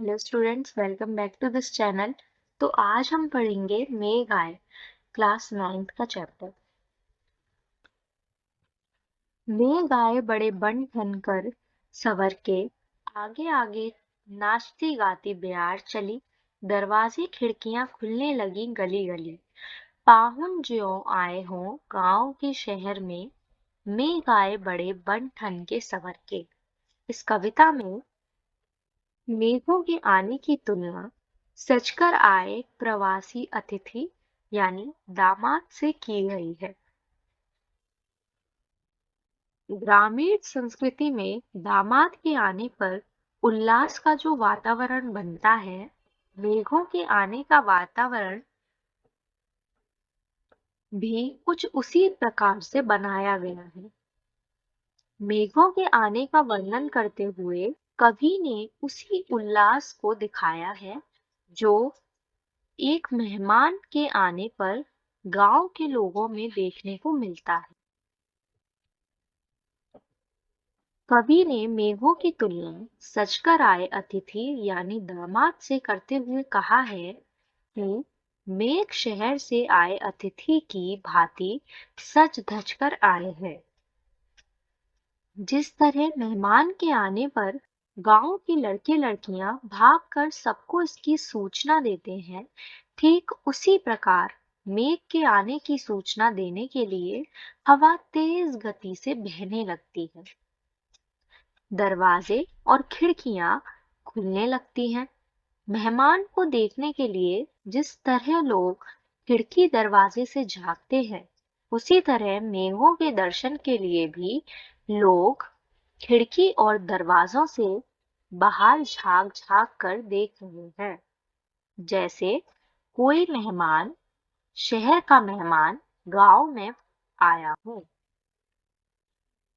Hello students, welcome back to this channel. तो आज हम पढ़ेंगे मेघ आए क्लास 9th का चैप्टर। मेघ आए बड़े बन ठन कर सवर के, आगे आगे नाचती गाती बेयार चली, दरवाजे खिड़कियां खुलने लगी गली गली, पाहुन ज्यों आए हों गांव के शहर में, मेघ आए बड़े बन ठन के सवर के। इस कविता में मेघों के आने की तुलना सजकर आए प्रवासी अतिथि यानी दामाद से की गई है। ग्रामीण संस्कृति में दामाद के आने पर उल्लास का जो वातावरण बनता है, मेघों के आने का वातावरण भी कुछ उसी प्रकार से बनाया गया है। मेघों के आने का वर्णन करते हुए कवि ने उसी उल्लास को दिखाया है जो एक मेहमान के आने पर गांव के लोगों में देखने को मिलता है। कवि ने मेघों की तुलना सजकर आए अतिथि यानी दामाद से करते हुए कहा है कि मेघ शहर से आए अतिथि की भांति सज धज कर आए हैं। जिस तरह मेहमान के आने पर गांव के लड़के लड़कियां भागकर सबको इसकी सूचना देते हैं, ठीक उसी प्रकार मेघ के आने की सूचना देने के लिए हवा तेज गति से बहने लगती है, दरवाजे और खिड़कियां खुलने लगती हैं। मेहमान को देखने के लिए जिस तरह लोग खिड़की दरवाजे से झांकते हैं, उसी तरह मेघों के दर्शन के लिए भी लोग खिड़की और दरवाजों से बाहर झांक झांक कर देख रहे हैं, जैसे कोई मेहमान, शहर का मेहमान गांव में आया हो।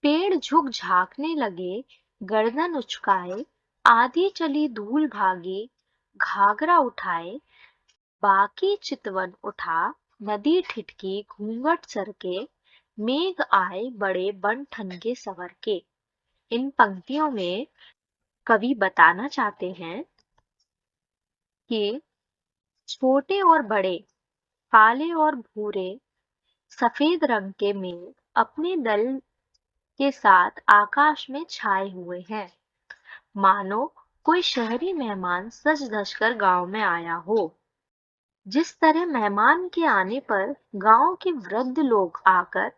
पेड़ झुक झांकने लगे, गर्दन उचकाए, आधी चली धूल भागी, घाघरा उठाए, बाकी चितवन उठा, नदी ठिठकी घूंघट सरके, मेघ आए बड़े बन ठन के सवर के। इन पंक्तियों में कवि बताना चाहते हैं कि छोटे और बड़े, काले और भूरे, सफेद रंग के मेघ अपने दल के साथ आकाश में छाए हुए हैं, मानो कोई शहरी मेहमान सज धज कर गांव में आया हो। जिस तरह मेहमान के आने पर गांव के वृद्ध लोग आकर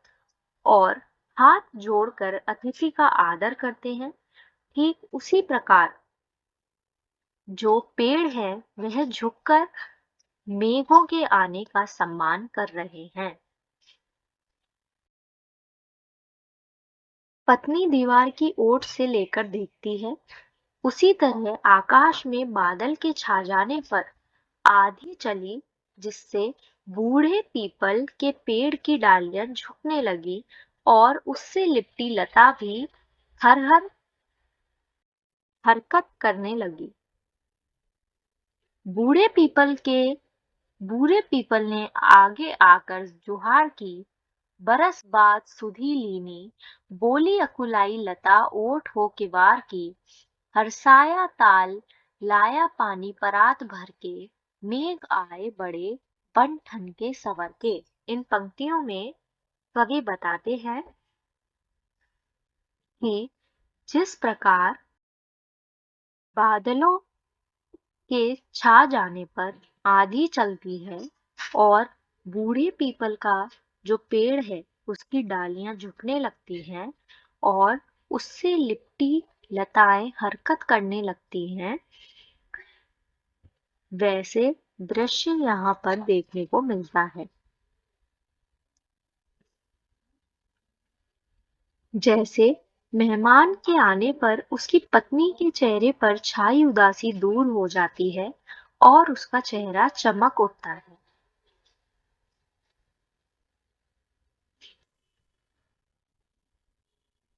और हाथ जोड़कर अतिथि का आदर करते हैं, ठीक उसी प्रकार जो पेड़ है वह झुककर मेघों के आने का सम्मान कर रहे हैं। पत्नी दीवार की ओट से लेकर देखती है, उसी तरह आकाश में बादल के छा जाने पर आधी चली, जिससे बूढ़े पीपल के पेड़ की डालियां झुकने लगी और उससे लिपटी लता भी हर हर हरकत करने लगी। बूढ़े पीपल ने आगे आकर जुहार की, बरस बाद सुधी लीनी, बोली अकुलाई लता ओट हो किवार की, हरसाया ताल लाया पानी परात भर के, मेघ आए बड़े बन ठन के सवर के। इन पंक्तियों में कवि बताते हैं कि जिस प्रकार बादलों के छा जाने पर आंधी चलती है और बूढ़े पीपल का जो पेड़ है उसकी डालियां झुकने लगती हैं और उससे लिपटी लताएं हरकत करने लगती हैं, वैसे दृश्य यहाँ पर देखने को मिलता है। जैसे मेहमान के आने पर उसकी पत्नी के चेहरे पर छाई उदासी दूर हो जाती है और उसका चेहरा चमक उठता है।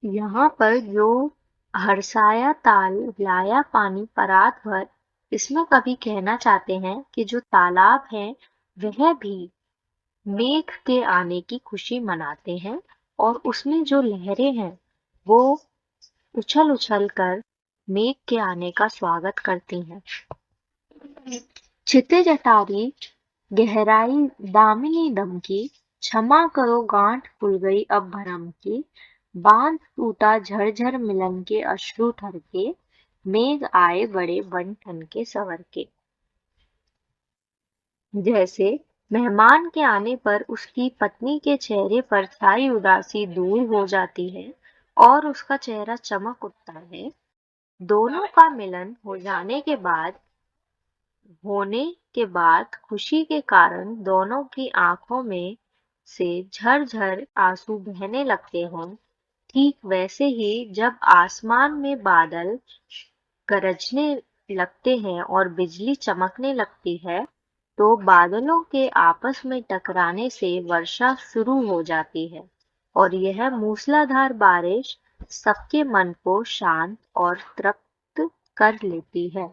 यहाँ पर जो हरसाया ताल लाया पानी परात भर, इसमें कवि कहना चाहते हैं कि जो तालाब है वह भी मेघ के आने की खुशी मनाते हैं और उसमें जो लहरें हैं वो उछल उछल कर मेघ के आने का स्वागत करती हैं। क्षितिज अटारी गहराई दामिनी दम की, क्षमा करो गांठ खुल गई अब भरम की, बांध टूटा झरझर मिलन के अश्रु ठरके, मेघ आए बड़े बन ठन के संवर के। जैसे मेहमान के आने पर उसकी पत्नी के चेहरे पर छाई उदासी दूर हो जाती है और उसका चेहरा चमक उठता है। दोनों का मिलन होने के बाद खुशी के कारण दोनों की आंखों में से झरझर आंसू बहने लगते हैं। ठीक वैसे ही जब आसमान में बादल गरजने लगते हैं और बिजली चमकने लगती है, तो बादलों के आपस में टकराने से वर्षा शुरू हो जाती है और यह मूसलाधार बारिश सबके मन को शांत और तृप्त कर लेती है।